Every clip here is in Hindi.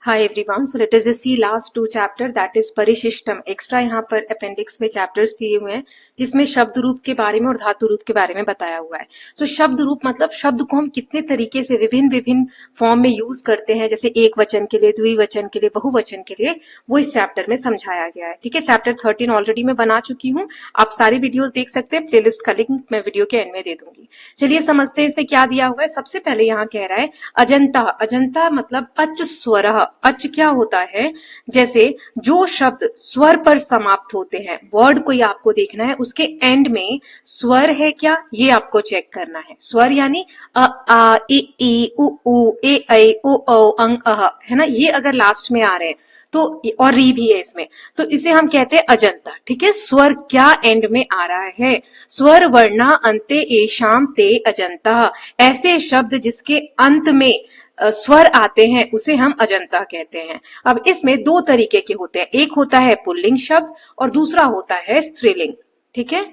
Hi everyone. So let us just see last two chapter, that is परिशिष्टम. एक्स्ट्रा यहाँ पर अपेंडिक्स में चैप्टर्स दिए हुए हैं जिसमें शब्द रूप के बारे में और धातु रूप के बारे में बताया हुआ है. सो शब्द रूप मतलब शब्द को हम कितने तरीके से विभिन्न विभिन्न फॉर्म में यूज करते हैं, जैसे एक वचन के लिए, द्विवचन के लिए, बहुवचन के लिए, वो इस चैप्टर में समझाया गया है. ठीक है, चैप्टर 13 ऑलरेडी मैं बना चुकी हूँ. आप सारी वीडियोज देख सकते हैं, प्लेलिस्ट का लिंक मैं वीडियो के एंड में दे दूंगी. चलिए समझते हैं इसमें क्या दिया हुआ है. सबसे पहले यहाँ कह रहा है अजंता. अजंता मतलब अच स्वर. अच क्या होता है? जैसे जो शब्द स्वर पर समाप्त होते हैं, वर्ड कोई आपको देखना है, उसके एंड में स्वर है क्या, ये आपको चेक करना है. स्वर यानी अ आ इ ई उ ऊ ए ऐ ओ औ अंग अह, है ना, ये अगर लास्ट में आ रहे हैं तो, और री भी है इसमें, तो इसे हम कहते हैं अजंता. ठीक है, स्वर क्या एंड में आ रहा है. स्वर वर्णा अंते एशाम ते अजंता. ऐसे शब्द जिसके अंत में स्वर आते हैं उसे हम अजंता कहते हैं. अब इसमें दो तरीके के होते हैं, एक होता है पुल्लिंग शब्द और दूसरा होता है स्त्रीलिंग. ठीक है,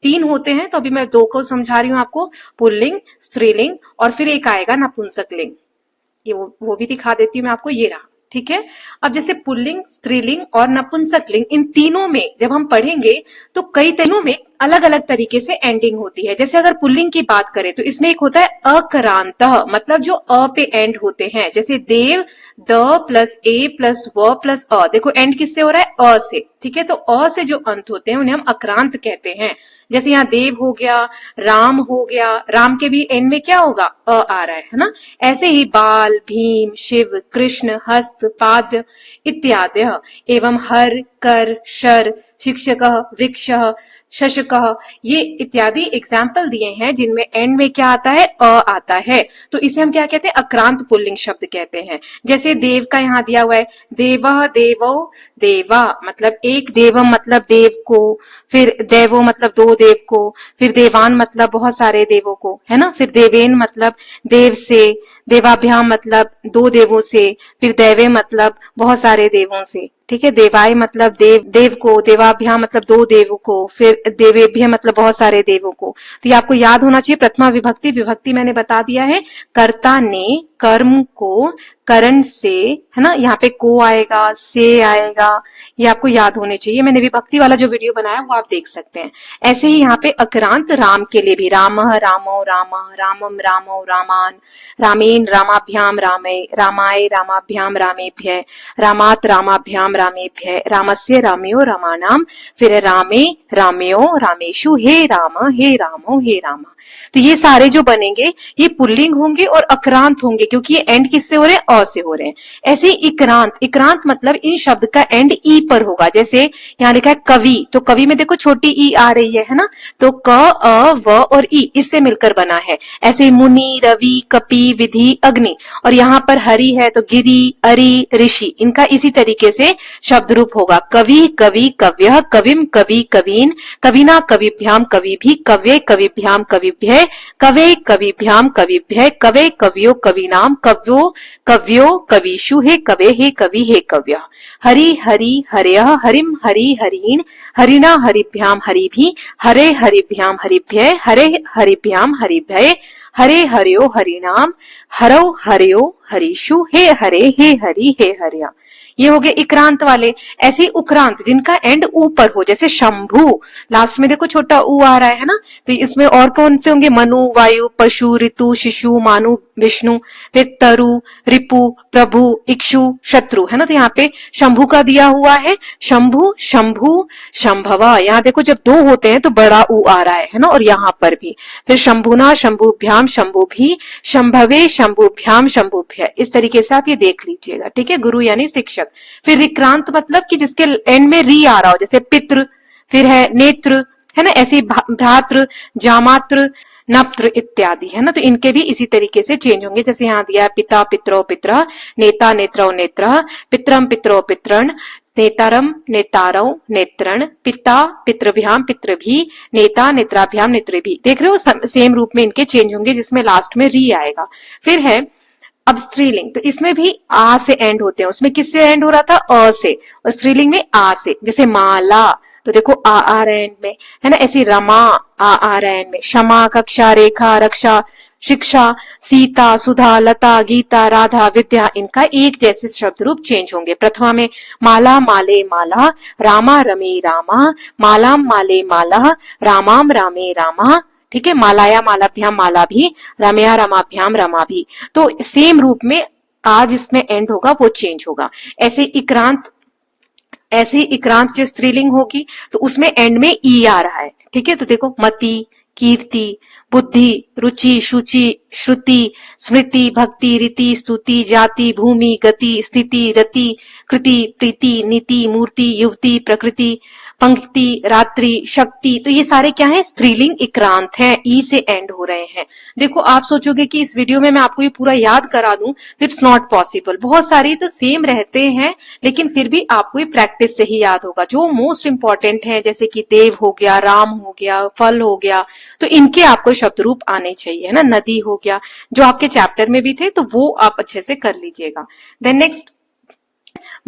तीन होते हैं, तो अभी मैं दो को समझा रही हूं आपको, पुल्लिंग, स्त्रीलिंग और फिर एक आएगा नपुंसकलिंग. ये वो भी दिखा देती हूँ मैं आपको, ये रहा. ठीक है, अब जैसे पुल्लिंग, स्त्रीलिंग और नपुंसकलिंग, इन तीनों में जब हम पढ़ेंगे तो कई तीनों में अलग अलग तरीके से एंडिंग होती है. जैसे अगर पुल्लिंग की बात करें तो इसमें एक होता है अकरांत, मतलब जो अ पे एंड होते हैं, जैसे देव, द प्लस ए प्लस व प्लस अ. देखो एंड किससे हो रहा है? अ से. ठीक है, तो अ से जो अंत होते हैं उन्हें हम अक्रांत कहते हैं. जैसे यहाँ देव हो गया, राम हो गया, राम के भी एंड में क्या होगा? अ आ रहा है ना. ऐसे ही बाल, भीम, शिव, कृष्ण, हस्त, पाद इत्यादि एवं हर, कर, शर, शिक्षक, वृक्ष, शशक, ये इत्यादि एग्जाम्पल दिए हैं जिनमें एंड में क्या आता है? अ आता है. तो इसे हम क्या कहते हैं? अक्रांत पुल्लिंग शब्द कहते हैं. जैसे देव का यहाँ दिया हुआ है, देवः, देवो, देवा, मतलब एक, देवम मतलब देव को, फिर देवो मतलब दो देव को, फिर देवान मतलब बहुत सारे देवों को, है ना, फिर देवेन मतलब देव से, देवाभ्याम मतलब दो देवों से, फिर दैवे मतलब बहुत सारे देवों से. ठीक है, देवाय मतलब देव को, देवाभ्याम मतलब दो देवों को, फिर देवेभ्य मतलब बहुत सारे देवों को. तो ये आपको याद होना चाहिए. प्रथमा विभक्ति, विभक्ति मैंने बता दिया है, कर्ता ने कर्म को करण से, है ना, यहाँ पे को आएगा, से आएगा, ये आपको याद होने चाहिए. मैंने विभक्ति वाला जो वीडियो बनाया वो आप देख सकते हैं. ऐसे ही यहाँ पे अक्रांत राम के लिए भी, रामः, रामो, रामा, रामम, रामो, रामान, रामेन, रामाभ्याम, रामे, रामाय, रामाभ्याम, रामेभ्य, रामात, रामाभ्याम, रामेभ्य, रामस्य, रामयो, रामानाम, फिर रामे, रामयो, रामेशु, हे राम, हे रामो, हे रामा. तो ये सारे जो बनेंगे ये पुल्लिंग होंगे और अक्रांत होंगे, क्योंकि ये एंड किससे हो रहे हैं? अ से हो रहे हैं. ऐसे इक्रांत, इक्रांत मतलब इन शब्द का एंड ई पर होगा. जैसे यहाँ लिखा है कवि, तो कवि में देखो छोटी ई आ रही है ना, तो क, अ, व और ई इससे मिलकर बना है. ऐसे मुनि, रवि, कपि, विधि, अग्नि, और यहाँ पर हरि है तो गिरि, अरि, ऋषि, इनका इसी तरीके से शब्द रूप होगा. कवि, कवि, कव्य, कविम, कवि, कवीन, कविना, कविभ्याम, कविभि, कव्ये, कविभ्याम, कविभ्य, कवे, कविभ्याम, कविभ्य, कवे, कवियो, कवीनाम, कव्यो, कव्यो, कविषु, हे कवे, हे कवि, हे कव्य. हरि, हरि, हरयः, हरिम, हरि, हरीन, हरिणा, हरिभ्याम, हरिभि, हरे, हरिभ्याम, हरिभ्य, हरे, हरिभ्याम, हरिभ्य, हरे, हरयो, हरिनाम, हरौ, हरयो, हरीषु, हे हरे, हे हरि, हे हरिया. ये हो गए इक्रांत वाले. ऐसे ही उक्रांत जिनका एंड ऊपर हो, जैसे शंभु, लास्ट में देखो छोटा ऊ आ रहा है ना, तो इसमें और कौन से होंगे? मनु, वायु, पशु, ऋतु, शिशु, मानु, विष्णु, फिर तरु, रिपु, प्रभु, इक्षु, शत्रु, है ना. तो यहाँ पे शंभु का दिया हुआ है, शंभु, शंभु, शंभवा. यहाँ देखो जब दो होते हैं तो बड़ा ऊ आ रहा है ना, और यहाँ पर भी. फिर शंभुना, शंभुभ्याम, शंभुभी, शंभवे, शंभुभ्याम, शंभुभ्य. इस तरीके से आप ये देख लीजिएगा. ठीक है, गुरु यानी शिक्षक. फिर विक्रांत मतलब कि जिसके एंड में री आ रहा हो, जैसे पितृ, फिर है नेत्र, है ना, ऐसे भ्रातृ, जामात्र, नप्त्र इत्यादि, है ना. तो इनके भी इसी तरीके से चेंज होंगे. जैसे यहाँ दिया पिता, पित्रो, पित्र, नेता, नेत्रो, नेत्र, पित्रम, पित्रो, पितृण, नेतारम, नेतारौ, नेत्रण, पिता, पितृभ्याम, पितृभी, नेता, नेत्राभ्याम, नेत्रेभी. देख रहे हो, सेम रूप में इनके चेंज होंगे जिसमें लास्ट में री आएगा. फिर है अब स्त्रीलिंग, तो इसमें भी आ से एंड होते हैं. उसमें किससे एंड हो रहा था? अ से. और स्त्रीलिंग में आ से. जैसे माला, तो देखो आ रहा है एंड में, है ना. ऐसी रमा, आ रहा है एंड में. क्षमा, कक्षा, रेखा, रक्षा, शिक्षा, सीता, सुधा, लता, गीता, राधा, विद्या, इनका एक जैसे शब्द रूप चेंज होंगे। प्रथमा में माला, माले, माला, रामा, रमे, रामा, मालाम, माले, माला, रामाम, रामे, रामा, ठीक है। मालाया, मालाभ्याम, माला भी, रमया, रमाभ्याम, रमा भी। तो सेम रूप में आज इसमें एंड होगा वो चेंज होगा। ऐसे इक्रांत जो स्त्रीलिंग होगी तो उसमें एंड में ई आ रहा है, ठीक है। तो देखो मति, कीर्ति, बुद्धि, रुचि, शुचि, श्रुति, स्मृति, भक्ति, रीति, स्तुति, जाति, भूमि, गति, स्थिति, रति, कृति, प्रीति, नीति, मूर्ति, युवती, प्रकृति, पंक्ति, रात्रि, शक्ति। तो ये सारे क्या है, स्त्रीलिंग इक्रांत है, ई से एंड हो रहे हैं। देखो आप सोचोगे कि इस वीडियो में मैं आपको ये पूरा याद करा दूं, तो इट्स नॉट पॉसिबल। बहुत सारे तो सेम रहते हैं, लेकिन फिर भी आपको ये प्रैक्टिस से ही याद होगा। जो मोस्ट इंपॉर्टेंट है जैसे कि देव हो गया, राम हो गया, फल हो गया, तो इनके आपको शब्द रूप आने चाहिए, है ना। नदी हो गया, जो आपके चैप्टर में भी थे, तो वो आप अच्छे से कर लीजिएगा। देन नेक्स्ट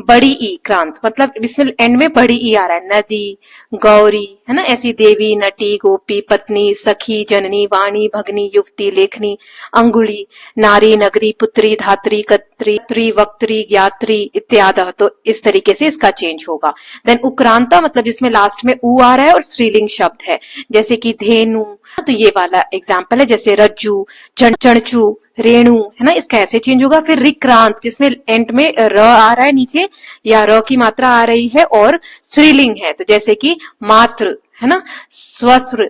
बड़ी ई क्रांत, मतलब इसमें एंड में बड़ी ई आ रहा है। नदी, गौरी, है ना, ऐसी देवी, नटी, गोपी, पत्नी, सखी, जननी, वाणी, भगनी, युवती, लेखनी, अंगुली, नारी, नगरी, पुत्री, धात्री, कत्री, वक्त्री, ज्ञात्री इत्यादि। तो इस तरीके से इसका चेंज होगा। देन उक्रांता, मतलब जिसमें लास्ट में ऊ आ रहा है और स्त्रीलिंग शब्द है, जैसे कि धेनु, तो ये वाला एग्जाम्पल है। जैसे रज्जू, चणचू, रेणु, है ना, इसका ऐसे चेंज होगा। फिर रिक्रांत, जिसमें एंड में र आ रहा है नीचे, या र की मात्रा आ रही है और स्त्रीलिंग है, तो जैसे कि मात्र, है ना, स्वस्त्र,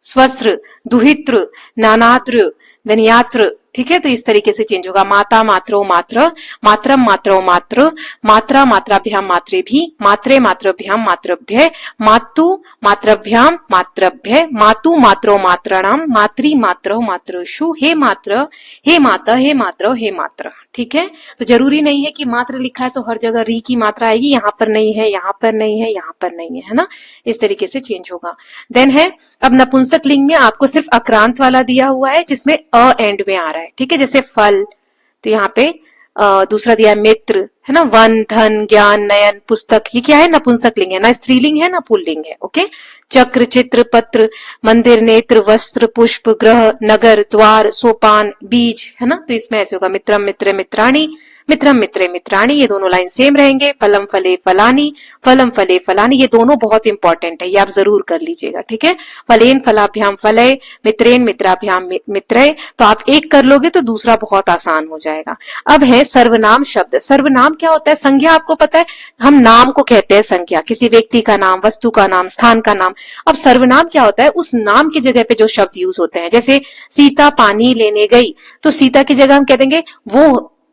स्वस्त्र, दुहित्र, नानात्र, धनियात्र, ठीक है। तो इस तरीके से चेंज होगा। माता, मात्रो, मात्र, मात्रम, मात्रो, मात्र, मात्रा, मात्राभ्याम, मात्रे भी, मात्रे, मात्रभ्याम, मात्रभ्य, मातु, मात्रभ्याम, मात्रभ्य, मातु, मात्रो, मात्राणाम, मातृ, मात्रो, मातृषु, हे मात्र, हे माता, हे मात्र, हे मात्र, ठीक है। तो जरूरी नहीं है कि मात्र लिखा है तो हर जगह री की मात्रा आएगी, यहाँ पर नहीं है, यहाँ पर नहीं है, यहाँ पर नहीं है ना। इस तरीके से चेंज होगा। देन है अब नपुंसक लिंग में आपको सिर्फ अक्रांत वाला दिया हुआ है, जिसमें अ एंड में आ रहा है, ठीक है। जैसे फल, तो यहाँ पे दूसरा दिया है मित्र, है ना, वन, धन, ज्ञान, नयन, पुस्तक, ये क्या है, नपुंसक लिंग है ना, स्त्रीलिंग है ना पुल्लिंग है, ओके। चक्र, चित्र, पत्र, मंदिर, नेत्र, वस्त्र, पुष्प, ग्रह, नगर, द्वार, सोपान, बीज, है ना। तो इसमें ऐसे होगा मित्रम, मित्र, मित्राणी, मित्रम, मित्रे, मित्राणी, ये दोनों लाइन सेम रहेंगे। फलम, फले, फलानी, फलम, फले, फलानी, ये दोनों बहुत इंपॉर्टेंट है, ये आप जरूर कर लीजिएगा, ठीक है। फलेन, फलाभ्याम, फलय, मित्रेन, मित्राभ्याम, मित्रय, तो आप एक कर लोगे तो दूसरा बहुत आसान हो जाएगा। अब है सर्वनाम शब्द। सर्वनाम क्या होता है, संज्ञा आपको पता है, हम नाम को कहते हैं संज्ञा, किसी व्यक्ति का नाम, वस्तु का नाम, स्थान का नाम। अब सर्वनाम क्या होता है, उस नाम की जगह पे जो शब्द यूज होते हैं। जैसे सीता पानी लेने गई, तो सीता की जगह हम कह देंगे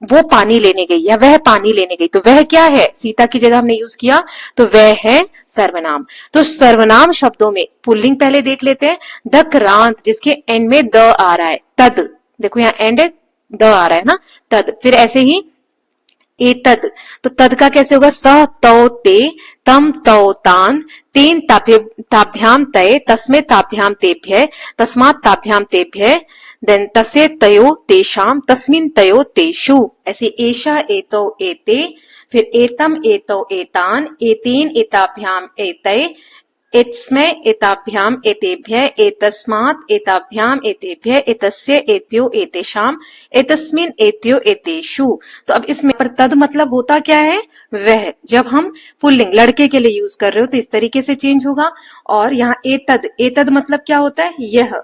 वो पानी लेने गई, या वह पानी लेने गई, तो वह क्या है, सीता की जगह हमने यूज किया, तो वह है सर्वनाम। तो सर्वनाम शब्दों में पुल्लिंग पहले देख लेते हैं। द क्रांत, जिसके एंड में द आ रहा है, तद, देखो यहाँ एंड है, द आ रहा है ना, तद। फिर ऐसे ही एतद, तो तद का कैसे होगा, स, तौ, ते, तम, तौ, तान, तेन, ताभ्याम, तय, तस्मे, ताभ्याम, तेभ्य, तस्मात्, ताभ्याम, तेभ्य, देन तसे, तयो, तेषाम, तस्मिन, तयो, तेषु। ऐसे एषा, एतौ, एते, फिर एतम, एतौ, एतान, एतेन, एताभ्याम, एतय, एतस्मै, एताभ्याम, एतेभ्य, एतस्मात्, एताभ्याम, एतेभ्य, एतस्य, एत्यो, एतेषाम, एतस्मिन, एत्यो, एतेषु। तो अब इसमें पर तद मतलब होता क्या है, वह, जब हम पुल्लिंग लड़के के लिए यूज कर रहे हो तो इस तरीके से चेंज होगा। और यहाँ एतद, एतद मतलब क्या होता है, यह,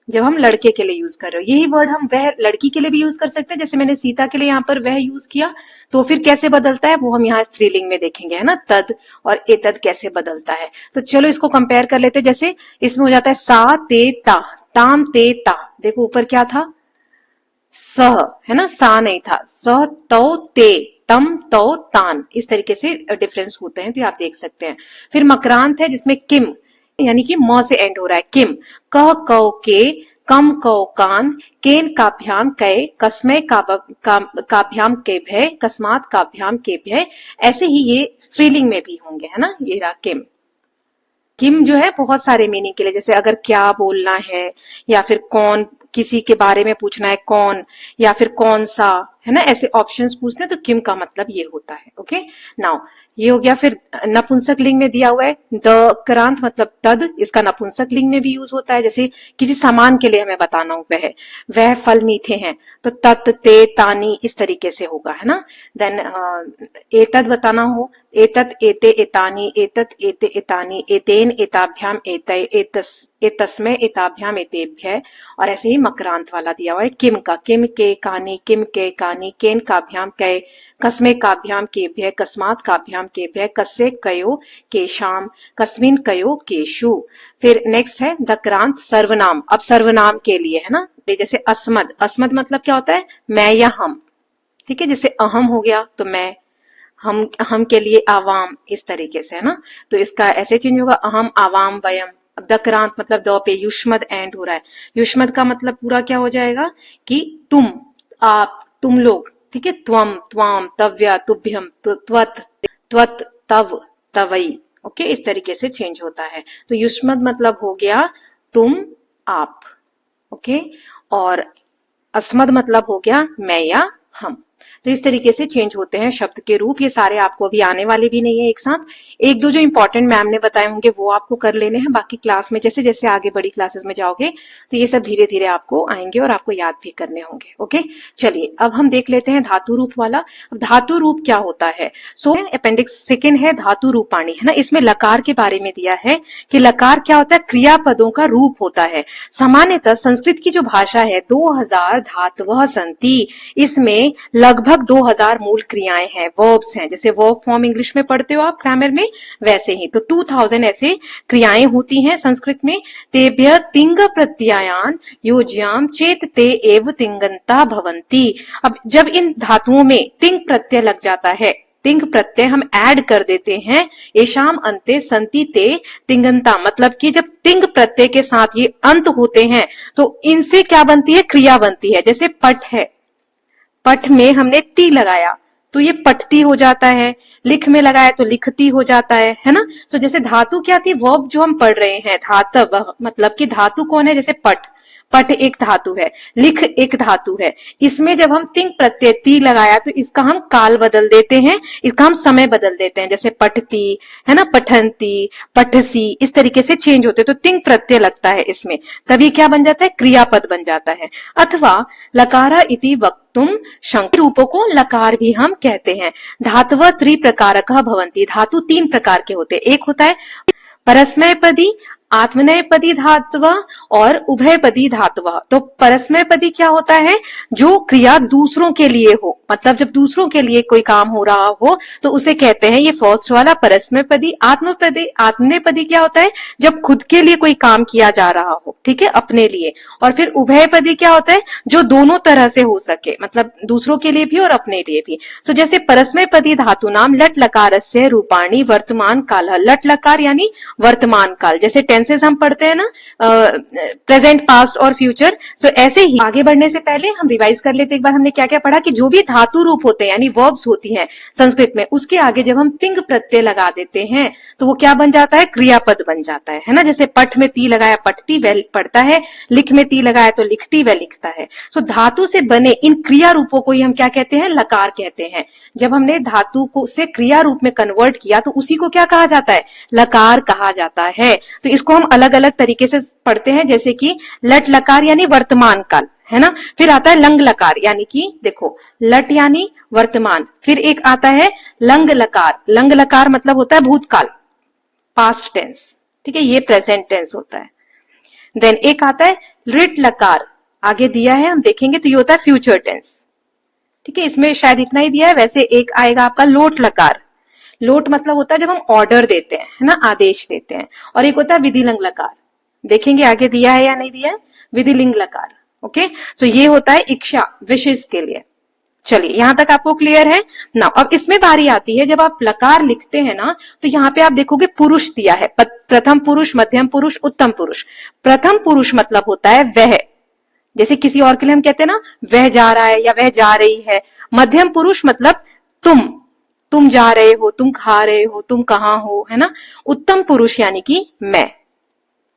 जब हम लड़के के लिए यूज कर रहे हो। यही वर्ड हम वह लड़की के लिए भी यूज कर सकते हैं, जैसे मैंने सीता के लिए यहाँ पर वह यूज किया, तो फिर कैसे बदलता है वो हम यहाँ स्त्रीलिंग में देखेंगे, है ना। तद और एतद कैसे बदलता है, तो चलो इसको कंपेयर कर लेते हैं। जैसे इसमें हो जाता है सा, ते, ता, ताम, ते, ता, देखो ऊपर क्या था, सह, है ना, सा नहीं था, सह, तौ, ते, तम, तौ, तान, इस तरीके से डिफरेंस होते हैं, तो आप देख सकते हैं। फिर मकरांत है, जिसमें किम, यानी कि म से एंड हो रहा है, किम, कह, कौ, के, कम, कौ, कान, केन, काभ्याम, कै, कस्मै, काभ्याम, के भय, कस्मात, काभ्याम, के भय। ऐसे ही ये स्त्रीलिंग में भी होंगे, है ना। ये रहा किम। किम जो है बहुत सारे मीनिंग के लिए, जैसे अगर क्या बोलना है, या फिर कौन, किसी के बारे में पूछना है कौन, या फिर कौन सा, है ना, ऐसे ऑप्शंस पूछते हैं तो किम का मतलब ये होता है। ओके, नाउ ये हो गया। फिर नपुंसक लिंग में दिया हुआ है द करांत मतलब तद, इसका नपुंसक लिंग में भी यूज होता है। जैसे किसी सामान के लिए हमें बताना हो वह फल मीठे हैं तो तत् ते तानी इस तरीके से होगा, है ना। देन एतद बताना हो, एतत एते एतानी, एतत एते एतानी, एतेन एताभ्याम एतय एतस्मै एताभ्याम एतेभ्य, और ऐसे ही मकरांत वाला दिया हुआ है किम का, किम के कानी, किम के कानी, केन काभ्याम कै, कस्मे काभ्याम केभ्य, कस्मात काभ्याम केभ्य, कस्से कयो केशाम, कस्मिन कयो केशु। फिर नेक्स्ट है दक्रांत सर्वनाम। अब सर्वनाम के लिए है ना, जैसे अस्मद, अस्मद मतलब क्या होता है, मैं या हम, ठीक है। जैसे अहम हो गया तो मैं, हम के लिए आवाम, इस तरीके से, है ना। तो इसका ऐसे चेंज होगा, अहम आवाम वयम। अब दक्रांत मतलब द पे युष्मद एंड हो रहा है, युष्मद का मतलब पूरा क्या हो जाएगा कि तुम, आप, तुम लोग, ठीक है। त्वम त्वाम तव्या तुभ्यम त्वत त्वत तव तवई। ओके, इस तरीके से चेंज होता है। तो युष्मद मतलब हो गया तुम, आप। ओके, और अस्मद मतलब हो गया मैं या हम। तो इस तरीके से चेंज होते हैं शब्द के रूप। ये सारे आपको अभी आने वाले भी नहीं है एक साथ, एक दो जो इंपॉर्टेंट मैम ने बताए होंगे वो आपको कर लेने हैं। बाकी क्लास में जैसे जैसे आगे बड़ी क्लासेस में जाओगे तो ये सब धीरे धीरे आपको आएंगे और आपको याद भी करने होंगे। ओके, चलिए अब हम देख लेते हैं धातु रूप वाला। अब धातु रूप क्या होता है, सो अपेंडिक्स सेकेंड है धातु रूपाणी, है ना। इसमें लकार के बारे में दिया है कि लकार क्या होता है, क्रियापदों का रूप होता है। सामान्यतः संस्कृत की जो भाषा है 2000 धातवः सन्ति, इसमें लगभग 2000 मूल क्रियाएं हैं, वर्ब्स हैं। जैसे वर्ब फॉर्म इंग्लिश में पढ़ते हो आप ग्रामर में, वैसे ही तो 2000 ऐसे क्रियाएं होती हैं संस्कृत में। तेभ्य तिंग प्रत्ययान योज्याम चेत ते एव तिंगंता भवंती। अब जब इन धातुओं में तिंग प्रत्यय लग जाता है, तिंग प्रत्यय हम ऐड कर देते हैं, येषाम अंते संति ते तिंगंता, मतलब कि जब तिंग प्रत्यय के साथ ये अंत होते हैं तो इनसे क्या बनती है, क्रिया बनती है। जैसे पट है, पठ में हमने ती लगाया तो ये पठती हो जाता है, लिख में लगाया तो लिखती हो जाता है ना। तो जैसे धातु क्या थी, वर्ब जो हम पढ़ रहे हैं, धातव मतलब कि धातु कौन है, जैसे पट, पट एक धातु है, लिख एक धातु है। इसमें जब हम तिंग प्रत्यय ती लगाया तो इसका हम काल बदल देते हैं, इसका हम समय बदल देते हैं। जैसे पठती है ना, पठंती, पठसी, इस तरीके से चेंज होते हैं। तो तिंग प्रत्यय लगता है इसमें, तभी क्या बन जाता है, क्रियापद बन जाता है। अथवा लकारा इति वक्तुम शंकर रूपों को लकार भी हम कहते हैं। धातव त्रिप्रकारकः भवन्ति, धातु 3 प्रकार के होते हैं। एक होता है परस्मैपदी, आत्मनेयपदी धातव और उभयपदी धातव। तो परस्मैपदी क्या होता है, जो क्रिया दूसरों के लिए हो, मतलब जब दूसरों के लिए कोई काम हो रहा हो तो उसे कहते हैं, ये फर्स्ट वाला परस्मैपदी। आत्मनेपदी क्या होता है, जब खुद के लिए कोई काम किया जा रहा हो, ठीक है, अपने लिए। और फिर उभयपदी क्या होता है, जो दोनों तरह से हो सके, मतलब दूसरों के लिए भी और अपने लिए भी। सो जैसे परस्मैपदी धातु नाम लट लकारस्य रूपाणी वर्तमान काल, लट लकार यानी वर्तमान काल। जैसे टेंसेस हम पढ़ते हैं ना, प्रेजेंट, पास्ट और फ्यूचर। सो ऐसे ही आगे बढ़ने से पहले हम रिवाइज कर लेते एक बार हमने क्या क्या पढ़ा, कि जो भी धातु रूप होते हैं यानी वर्ब्स होती हैं संस्कृत में, उसके आगे जब हम तिंग प्रत्यय लगा देते हैं तो वो क्या बन जाता है, क्रियापद बन जाता है ना। जैसे पठ में ती लगाया पठती, वह पढ़ता है, लिख में ती लगाया तो लिखती, वह लिखता है। सो धातु से बने इन क्रिया रूपों को ही हम क्या कहते हैं, लकार कहते हैं। जब हमने धातु को से क्रिया रूप में कन्वर्ट किया तो उसी को क्या कहा जाता है, लकार कहा जाता है। तो इसको हम अलग अलग तरीके से पढ़ते हैं, जैसे कि लट लकार यानी वर्तमान काल, है ना। फिर आता है लंग लकार, यानी कि देखो लट यानी वर्तमान, फिर एक आता है लंग लकार। लंग लकार मतलब होता है भूतकाल, पास्ट टेंस, ठीक है, ये प्रेजेंट टेंस होता है। देन एक आता है लिट लकार, आगे दिया है हम देखेंगे, तो ये होता है फ्यूचर टेंस, ठीक है। इसमें शायद इतना ही दिया है। वैसे एक आएगा आपका लोट लकार, लोट मतलब होता है जब हम ऑर्डर देते हैं, है ना, आदेश देते हैं। और एक होता है विधिलिंग लकार, देखेंगे आगे दिया है या नहीं दिया है, विधिलिंग लकार। ओके, सो ये होता है इच्छा, विशेष के लिए। चलिए यहां तक आपको क्लियर है ना। अब इसमें बारी आती है, जब आप लकार लिखते हैं ना तो यहाँ पे आप देखोगे पुरुष दिया है, प्रथम पुरुष, मध्यम पुरुष, उत्तम पुरुष। प्रथम पुरुष मतलब होता है वह, जैसे किसी और के लिए हम कहते हैं ना, वह जा रहा है या वह जा रही है। मध्यम पुरुष मतलब तुम जा रहे हो, तुम खा रहे हो, तुम कहाँ हो, है ना। उत्तम पुरुष यानी कि मैं,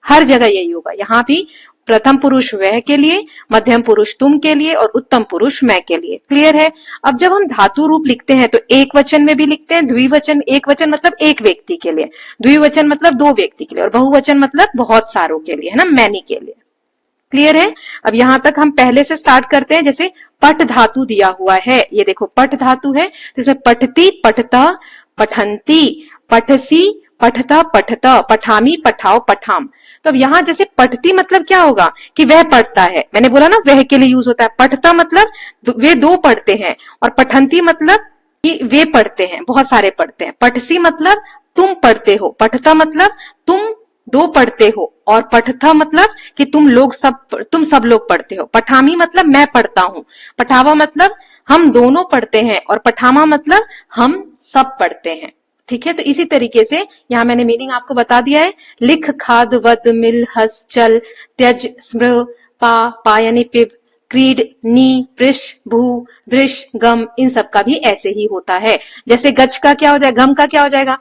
हर जगह यही होगा, यहाँ भी प्रथम पुरुष वह के लिए, मध्यम पुरुष तुम के लिए और उत्तम पुरुष मैं के लिए। क्लियर है? अब जब हम धातु रूप लिखते हैं तो एक वचन में भी लिखते हैं, द्विवचन, एक वचन मतलब एक व्यक्ति के लिए, द्विवचन मतलब दो व्यक्ति के लिए, और बहुवचन मतलब बहुत सारों के लिए, है ना, मैनी के लिए। क्लियर है? अब यहां तक हम पहले से स्टार्ट करते हैं। जैसे पठ धातु दिया हुआ है, ये देखो पठ धातु है, तो इसमें पठती, पठता, पठंती, पठसी, पठता, पठता, पठामी, पठाओ, पठाम। तो अब यहाँ जैसे पठती मतलब क्या होगा कि वह पढ़ता है, मैंने बोला ना वह के लिए यूज होता है। पठता मतलब वे दो पढ़ते हैं, और पठंती मतलब कि वे पढ़ते हैं, बहुत सारे पढ़ते हैं। पठसी मतलब तुम पढ़ते हो, पठता मतलब तुम दो पढ़ते हो, और पठथा मतलब कि तुम सब लोग पढ़ते हो। पठामी मतलब मैं पढ़ता हूं, पठावा मतलब हम दोनों पढ़ते हैं, और पठामा मतलब हम सब पढ़ते हैं। ठीक है, तो इसी तरीके से यहाँ मैंने मीनिंग आपको बता दिया है। लिख, खाद, वद, मिल, हस, चल, त्यज, स्मृ, पा यानी पिब, क्रीड, नी, पृष, भू, दृश, गम, इन सब का भी ऐसे ही होता है। जैसे गच का क्या हो जाएगा, गम का क्या हो जाएगा,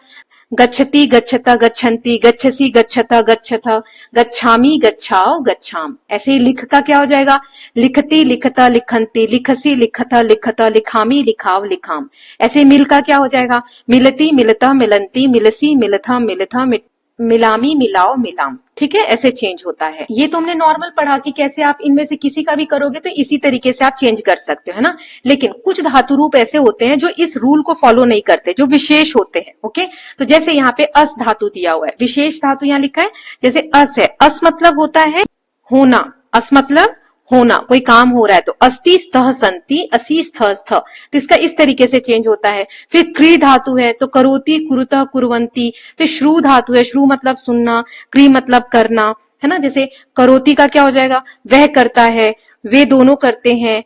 गच्छति, गच्छता, गच्छन्ति, गच्छसि, गच्छता, गच्छथ, गच्छामि, गच्छाओ, गच्छाम। ऐसे ही लिख का क्या हो जाएगा, लिखती, लिखता, लिखन्ति, लिखसी, लिखता, लिखता, लिखामी, लिखाव, लिखाम। ऐसे मिल का क्या हो जाएगा, मिलती, मिलता, मिलंती, मिलसी, मिलथा, मिलथा, मिलामी, मिलाओ, मिलाम। ठीक है, ऐसे चेंज होता है। ये तो हमने नॉर्मल पढ़ा कि कैसे आप इनमें से किसी का भी करोगे तो इसी तरीके से आप चेंज कर सकते हो, है ना। लेकिन कुछ धातु रूप ऐसे होते हैं जो इस रूल को फॉलो नहीं करते, जो विशेष होते हैं। ओके, तो जैसे यहाँ पे अस धातु दिया हुआ है, विशेष धातु यहाँ लिखा है। जैसे अस है, अस मतलब होता है होना, अस मतलब होना, कोई काम हो रहा है, तो अस्ति, स्तः, संति, असी, स्तः, स्थ। तो इसका इस तरीके से चेंज होता है। फिर क्री धातु है तो करोति, कुरुतः, कुर्वन्ति। फिर श्रु धातु है, श्रु मतलब सुनना, क्री मतलब करना, है ना। जैसे करोति का क्या हो जाएगा, वह करता है, वे दोनों करते हैं,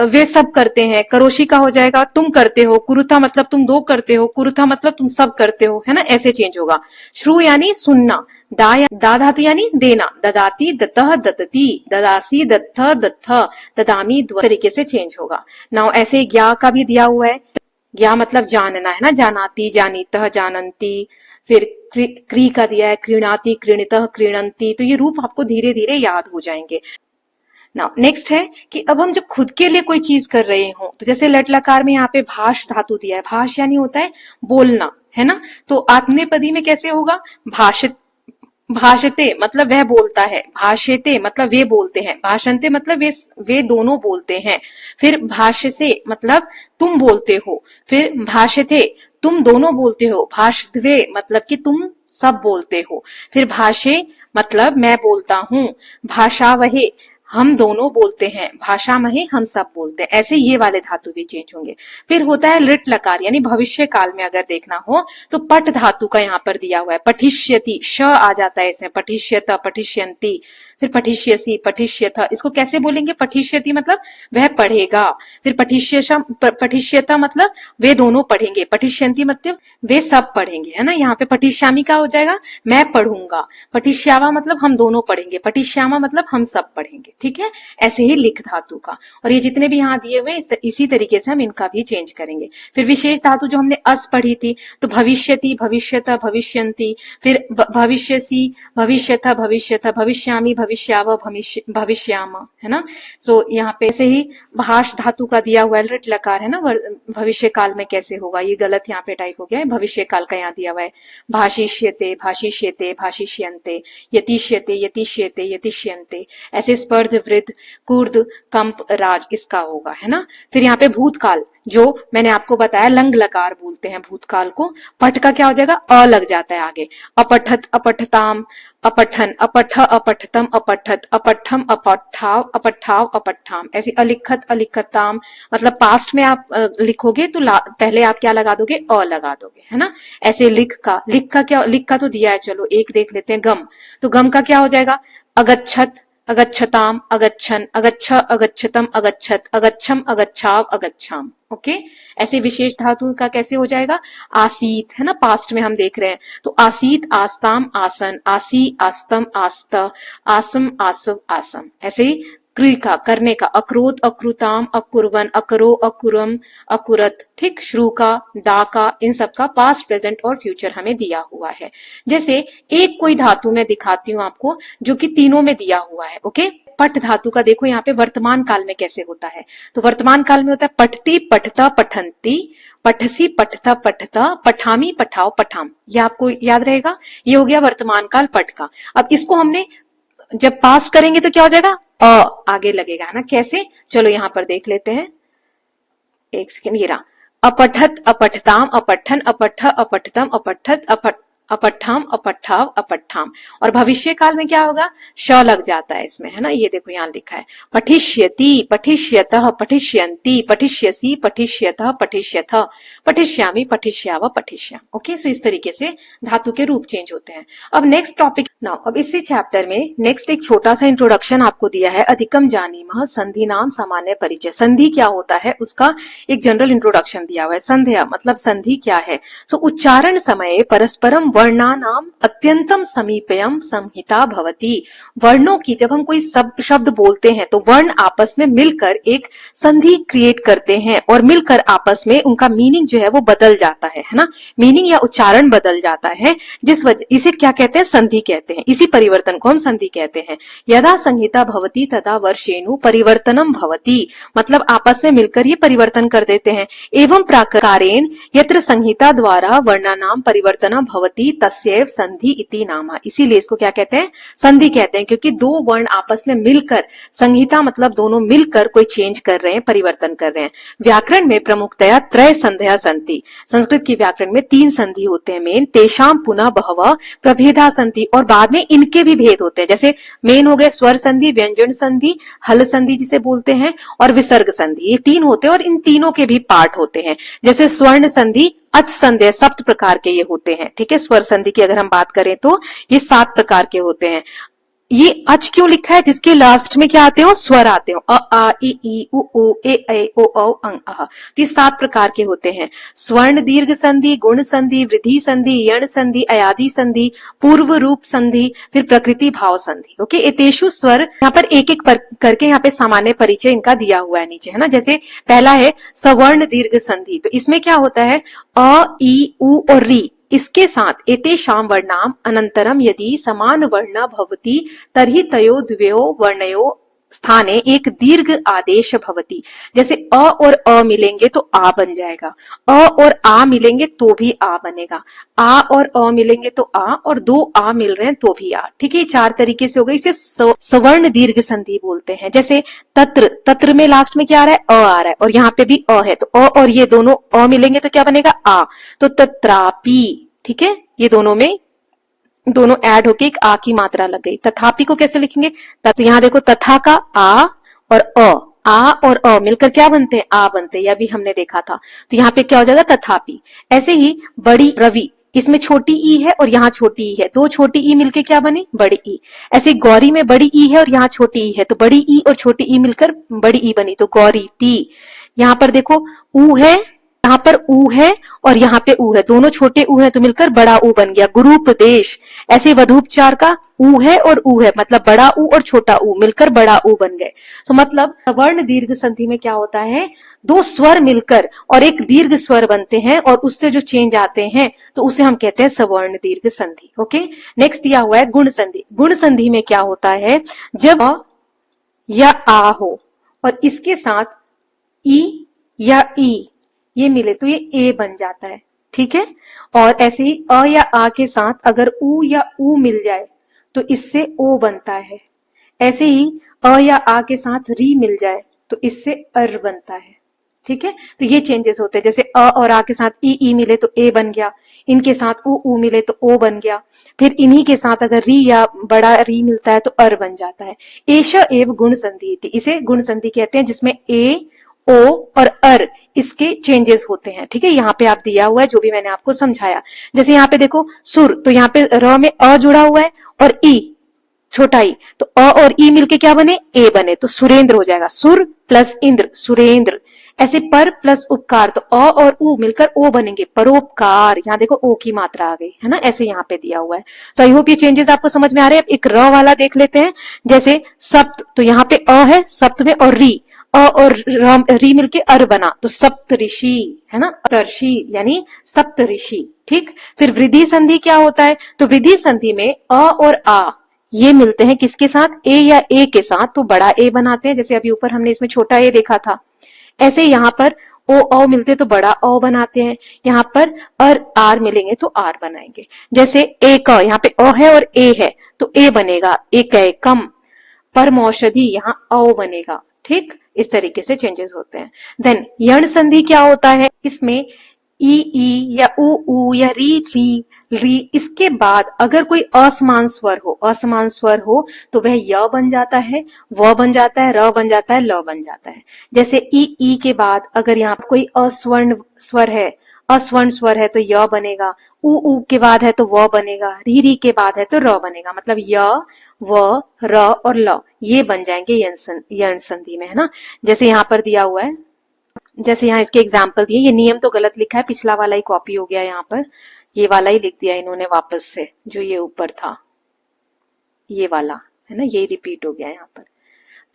वे सब करते हैं। करोशी का हो जाएगा तुम करते हो, कुरुथा मतलब तुम दो करते हो, कुरुथा मतलब तुम सब करते हो, है ना, ऐसे चेंज होगा। श्रु यानी सुनना, दा धातु यानी देना, ददाती, दतः, दतती, ददासी, दत्थ, दत्थ, ददामी, तरीके से चेंज होगा। नाउ ऐसे ज्ञा का भी दिया हुआ है, ज्ञा मतलब जानना, है ना, जानाती, जानीतः, जानंती। फिर क्री का दिया है, क्रीणाति, क्रीणितः, क्रीणंती। तो ये रूप आपको धीरे धीरे याद हो जाएंगे। नाउ नेक्स्ट है कि अब हम जब खुद के लिए कोई चीज कर रहे हो, तो जैसे लट लकार में यहाँ पे भाष धातु दिया है, भाष यानी होता है बोलना, है ना। तो आत्मनेपदी में कैसे होगा, भाषित, भाषते मतलब वह बोलता है, भाषेते मतलब वे बोलते हैं, भाषन्ते मतलब वे दोनों बोलते हैं। फिर भाष्यसे मतलब तुम बोलते हो, फिर भाष्यते तुम दोनों बोलते हो, भाषद्वे मतलब कि तुम सब बोलते हो, फिर भाषे मतलब मैं बोलता हूँ, भाषावहे हम दोनों बोलते हैं, भाषा में हम सब बोलते हैं। ऐसे ये वाले धातु भी चेंज होंगे। फिर होता है लिट लकार यानी भविष्य काल में अगर देखना हो तो पट धातु का यहाँ पर दिया हुआ है, पठिष्यति, श आ जाता है इसमें, पठिष्यत, पठिष्यन्ति, फिर पठिष्यसि, पठिष्यथ। इसको कैसे बोलेंगे, पठिष्यति मतलब वह पढ़ेगा, फिर पठिष्यता मतलब वे दोनों पढ़ेंगे, पठिष्यन्ति मतलब वे सब पढ़ेंगे, है ना। यहाँ पे पठिष्यामि का हो जाएगा मैं पढ़ूंगा, पठिष्यावा मतलब हम दोनों पढ़ेंगे, पठिष्यामा मतलब हम सब पढ़ेंगे। ठीक है, ऐसे ही लिख धातु का, और ये जितने भी यहाँ दिए हुए इसी तरीके से हम इनका भी चेंज करेंगे। फिर विशेष धातु जो हमने अस पढ़ी थी, तो भविष्यति, भविष्यत, भविष्यन्ति, फिर भविष्यसि, भविष्यथ, भविष्यथ, भविष्यामि, भविष्याव, भविष्याम, है ना। सो यहाँ पे ऐसे ही भाष धातु का दिया हुआ है, लिट लकार है ना, भविष्य काल में कैसे होगा, ये गलत यहाँ पे टाइप हो गया है, भविष्य काल का यहाँ दिया हुआ है, भाषिष्यते, भाषिष्यते, भाषिष्यन्ते, यतिष्यते, यतिष्यते, यतिष्यन्ते। ऐसे स्पर्ध, वृद्ध, कुर्द, कंप, राज इसका होगा, है ना। फिर यहाँ पे भूतकाल जो मैंने आपको बताया लंग लकार बोलते हैं भूतकाल को, पठ का क्या हो जाएगा, अ लग जाता है आगे, अपठत, अपठताम, अपठन, अपठ, अपठतम, अपठत, अपठम, अपठाव, अपठाव, अपठाम। ऐसे अलिखत, अलिखताम मतलब पास्ट में आप लिखोगे तो पहले आप क्या लगा दोगे, अ लगा दोगे, है ना। ऐसे लिख का तो दिया है, चलो एक देख लेते हैं, गम। तो गम का क्या हो जाएगा, अगच्छत, अगच्छताम, अगच्छन, अगच्छ, अगच्छतम, अगच्छत, अगच्छम, अगच्छाव, अगच्छाम। ओके, ऐसे विशेष धातु का कैसे हो जाएगा, आसीत, है ना, पास्ट में हम देख रहे हैं, तो आसीत, आस्ताम, आसन, आसी, आस्तम, आस्त, आसम, आसव, आसम। ऐसे ही क्रिय का, करने का, अक्रोत, अक्रुताम, अकुर्वन, अकरो, अकुरम, अकुरत, ठीक, श्रु का, दा का, इन सब का पास्ट, प्रेजेंट और फ्यूचर हमें दिया हुआ है। जैसे एक कोई धातु मैं दिखाती हूँ आपको जो कि तीनों में दिया हुआ है। ओके, पठ धातु का देखो यहाँ पे वर्तमान काल में कैसे होता है। तो वर्तमान काल में होता है पठती, पठता, पठंती, पठसी, पठता, पठता, पठामी, पठाओ, पठाम। ये आपको याद रहेगा। ये हो गया वर्तमान काल पठ का। अब इसको हमने जब पास करेंगे तो क्या हो जाएगा, आगे लगेगा, है ना। कैसे, चलो यहां पर देख लेते हैं। एक सेकेंड, ये रहा। अपठत, अपठताम, अपठन, अपठ, अपठतम, अपठत, अपट्ठाम, अपट्ठाव, अपट्ठाम। और भविष्य काल में क्या होगा, श लग जाता है इसमें, है ना। ये देखो यहाँ लिखा है पठिष्यति, पठिष्यतः, पठिष्यन्ति, पठिष्यसि, पठिष्यतः, पठिष्यथ, पठिष्यामि, पठिष्याव, पठिष्याम। ओके, सो इस तरीके से धातु के रूप चेंज होते हैं। अब नेक्स्ट टॉपिक नाउ, अब इसी चैप्टर में नेक्स्ट एक छोटा सा इंट्रोडक्शन आपको दिया है। अधिकम जानीमः संधि नाम सामान्य परिचय। संधि क्या होता है उसका एक जनरल इंट्रोडक्शन दिया हुआ है। संध्या मतलब संधि क्या है। सो उच्चारण समय परस्परम वर्णानाम अत्यंतम समीपयम संहिता भवति। वर्णों की, जब हम कोई शब्द बोलते हैं तो वर्ण आपस में मिलकर एक संधि क्रिएट करते हैं और मिलकर आपस में उनका मीनिंग जो है वो बदल जाता है ना। मीनिंग या उच्चारण बदल जाता है, जिस वजह इसे क्या कहते हैं, संधि कहते हैं। इसी परिवर्तन को हम संधि कहते हैं। यदा संहिता भवति तदा वर्षेणु परिवर्तनम भवति, मतलब आपस में मिलकर ये परिवर्तन कर देते हैं। एवं प्राकारेण यत्र संहिता द्वारा वर्णानाम परिवर्तनम भवति तस्यैव संधि इति नाम। इसीलिए इसको क्या कहते हैं, संधि कहते हैं, क्योंकि दो वर्ण आपस में मिलकर, संहिता मतलब दोनों मिलकर कोई चेंज कर रहे हैं, परिवर्तन कर रहे हैं। व्याकरण में प्रमुखतया त्रय संध्या संति। संस्कृत की व्याकरण में 3 संधि होते हैं मेन। तेषाम पुनः बहवः प्रभेदा संधि, और बाद में इनके भी भेद होते हैं। जैसे मेन हो गए स्वर संधि, व्यंजन संधि, हल संधि जिसे बोलते हैं, और विसर्ग संधि। ये 3 होते हैं और इन तीनों के भी पार्ट होते हैं। जैसे स्वर्ण संधि, अच संधि, 7 प्रकार के ये होते हैं। ठीक है, स्वर संधि की अगर हम बात करें तो ये 7 प्रकार के होते हैं। ये अच क्यों लिखा है, जिसके लास्ट में क्या आते हो, स्वर आते हो, अ आ ई उ ऊ ए ऐ ओ औ अंग अह। तो ये 7 प्रकार के होते हैं। स्वर्ण दीर्घ संधि, गुण संधि, वृद्धि संधि, यण संधि, अयादि संधि, पूर्व रूप संधि, फिर प्रकृति भाव संधि। ओके, एतेषु स्वर, यहाँ पर एक एक करके यहाँ पे सामान्य परिचय इनका दिया हुआ है नीचे, है ना। जैसे पहला है सवर्ण दीर्घ संधि। तो इसमें क्या होता है, अ ई उ और री, इसके साथ एतेषां वर्णाम अनंतरम यदि समान वर्ण भवति तर्हि तयो द्वयो वर्णयो स्थाने एक दीर्घ आदेश भवति। जैसे अ और अ मिलेंगे तो आ बन जाएगा, अ और आ मिलेंगे तो भी आ बनेगा, आ और अ मिलेंगे तो आ, और 2 आ मिल रहे हैं तो भी आ। ठीक है, 4 तरीके से हो गई। इसे सवर्ण दीर्घ संधि बोलते हैं। जैसे तत्र, तत्र में लास्ट में क्या आ रहा है, अ आ रहा है, और यहाँ पे भी अ है, तो अ और ये दोनों अ मिलेंगे तो क्या बनेगा, आ। तो तत्रापि, ठीक है, ये दोनों ऐड होके एक आ की मात्रा लग गई। तथापि को कैसे लिखेंगे, तो यहाँ देखो तथा का आ और आ और अ मिलकर क्या बनते हैं, आ बनते हैं। यह भी हमने देखा था। तो यहाँ पे क्या हो जाएगा, तथापि। ऐसे ही बड़ी रवि, इसमें छोटी ई है और यहाँ छोटी ई है, 2 छोटी ई मिलकर क्या बनी, बड़ी ई। ऐसे गौरी में बड़ी ई है और यहाँ छोटी ई है, तो बड़ी ई और छोटी ई मिलकर बड़ी ई बनी, तो गौरी ती। यहाँ पर देखो ऊ है, यहाँ पर ऊ है और यहाँ पे ऊ है, दोनों छोटे ऊ है तो मिलकर बड़ा ऊ बन गया, गुरुपदेश। ऐसे वधूपचार का ऊ है और ऊ है, मतलब बड़ा ऊ और छोटा ऊ मिलकर बड़ा ऊ बन गए। तो मतलब सवर्ण दीर्घ संधि में क्या होता है, 2 स्वर मिलकर और एक दीर्घ स्वर बनते हैं और उससे जो चेंज आते हैं तो उसे हम कहते हैं सवर्ण दीर्घ संधि। ओके, नेक्स्ट दिया हुआ है गुण संधि। गुण संधि में क्या होता है, जब अ या आ हो और इसके साथ ई या ई ये मिले तो ये ए बन जाता है। ठीक है, और ऐसे ही अ या आ के साथ अगर ऊ या ऊ मिल जाए तो इससे ओ बनता है। ऐसे ही अ या आ के साथ री मिल जाए तो इससे अर बनता है। ठीक है, तो ये चेंजेस होते हैं। जैसे अ और आ के साथ ई मिले तो ए बन गया, इनके साथ ऊ मिले तो ओ बन गया, फिर इन्हीं के साथ अगर री या बड़ा री मिलता है तो अर बन जाता है। एष एव गुण संधि, इसे गुण संधि कहते हैं, जिसमें ए, ओ और अर इसके चेंजेस होते हैं। ठीक है, यहाँ पे आप दिया हुआ है जो भी मैंने आपको समझाया। जैसे यहाँ पे देखो सुर, तो यहाँ पे र में अ जुड़ा हुआ है और ई छोटा ई, तो अ और ई मिलके क्या बने, ए बने, तो सुरेंद्र हो जाएगा। सुर प्लस इंद्र, सुरेंद्र। ऐसे पर प्लस उपकार, तो अ और उ मिलकर ओ बनेंगे, परोपकार। यहाँ देखो ओ की मात्रा आ गई है ना, ऐसे यहाँ पे दिया हुआ है। सो आई होप ये चेंजेस आपको समझ में आ रहे हैं। अब एक र वाला देख लेते हैं, जैसे सप्त, तो यहाँ पे अ है सप्त में, और री, अ और री मिलके अर बना, तो सप्त ऋषि है ना, तर्षि यानी सप्त ऋषि। ठीक, फिर वृद्धि संधि क्या होता है, तो वृद्धि संधि में अ और आ ये मिलते हैं किसके साथ, ए या ए के साथ, तो बड़ा ए बनाते हैं, जैसे अभी ऊपर हमने इसमें छोटा ए देखा था। ऐसे यहाँ पर ओ औ मिलते तो बड़ा औ बनाते हैं, यहाँ पर अर आर मिलेंगे तो आर बनाएंगे। जैसे एक, यहाँ पे अ है और ए है तो ए बनेगा एक एकम, परमौषधि यहाँ औ बनेगा। ठीक, इस तरीके से चेंजेस होते हैं। देन यण संधि क्या होता है, इसमें ई या ऊ या री इसके बाद अगर कोई असमान स्वर हो तो वह य बन जाता है, व बन जाता है, र बन जाता है, ल बन जाता है। जैसे ई के बाद अगर यहाँ कोई अस्वर्ण स्वर है तो य बनेगा, ऊ के बाद है तो व बनेगा, री के बाद है तो र बनेगा। मतलब य, व, र और ल ये बन जाएंगे यण संधि में, है ना। जैसे यहाँ पर दिया हुआ है, जैसे यहाँ इसके एग्जाम्पल दिए, ये नियम तो गलत लिखा है, पिछला वाला ही कॉपी हो गया, यहाँ पर ये वाला ही लिख दिया इन्होंने वापस से, जो ये ऊपर था ये वाला है ना, ये रिपीट हो गया यहाँ पर।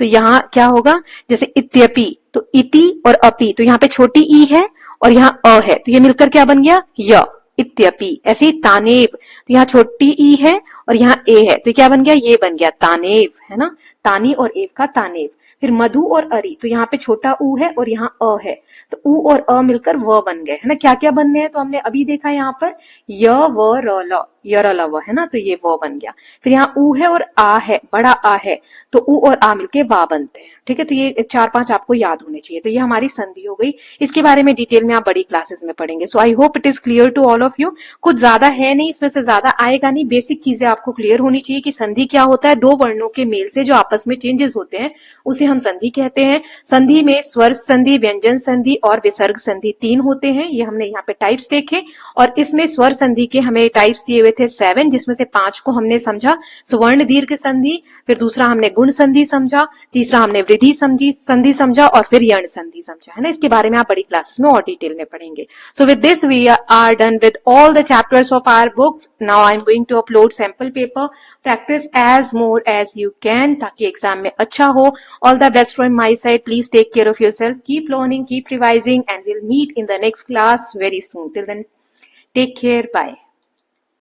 तो यहाँ क्या होगा, जैसे इत्यपि, तो इति और अपि, तो यहाँ पे छोटी ई है और यहाँ अ है, तो ये मिलकर क्या बन गया, य, इत्यपि। ऐसे ही तानेव, तो यहाँ छोटी ई है और यहाँ ए है, तो क्या बन गया, ये बन गया तानेव, है ना, तानी और एव का तानेव। फिर मधु और अरि, तो यहाँ पे छोटा ऊ है और यहाँ अ है, तो ऊ और अ मिलकर व बन गए, है ना। क्या क्या बनने हैं तो हमने अभी देखा यहाँ पर, य व र ल, यरलव, है ना, तो ये वो बन गया। फिर यहाँ ऊ है और आ है, बड़ा आ है, तो ऊ और आ मिलके वा बनते हैं। ठीक है, तो ये 4-5 आपको याद होने चाहिए। तो ये हमारी संधि हो गई, इसके बारे में डिटेल में आप बड़ी क्लासेस में पढ़ेंगे। So I hope it is clear to all of you. कुछ ज्यादा है नहीं, इसमें से ज्यादा आएगा नहीं, बेसिक चीजें आपको क्लियर होनी चाहिए कि संधि क्या होता है। दो वर्णों के मेल से जो आपस में चेंजेस होते हैं उसे हम संधि कहते हैं। संधि में स्वर संधि, व्यंजन संधि और विसर्ग संधि 3 होते हैं, ये हमने यहाँ पे टाइप्स देखे। और इसमें स्वर संधि के हमें टाइप्स दिए हुए थे 7, जिसमें से 5 को हमने समझा, स्वर्ण दीर्घ संधि, फिर दूसरा हमने गुण संधि समझा, तीसरा हमने वृद्धि संधि समझा, और फिर यण संधि समझा, है ना। इसके बारे में आप बड़ी क्लासेस में और डिटेल में पढ़ेंगे। So with this we are done with all the chapters of our books. Now I am going to upload sample paper. Practice as more as you can, ताकि एग्जाम में अच्छा हो। All the best from my side. Please take care of yourself, keep learning, keep revising, and we'll meet in the next class very soon. Till then, take care. Bye.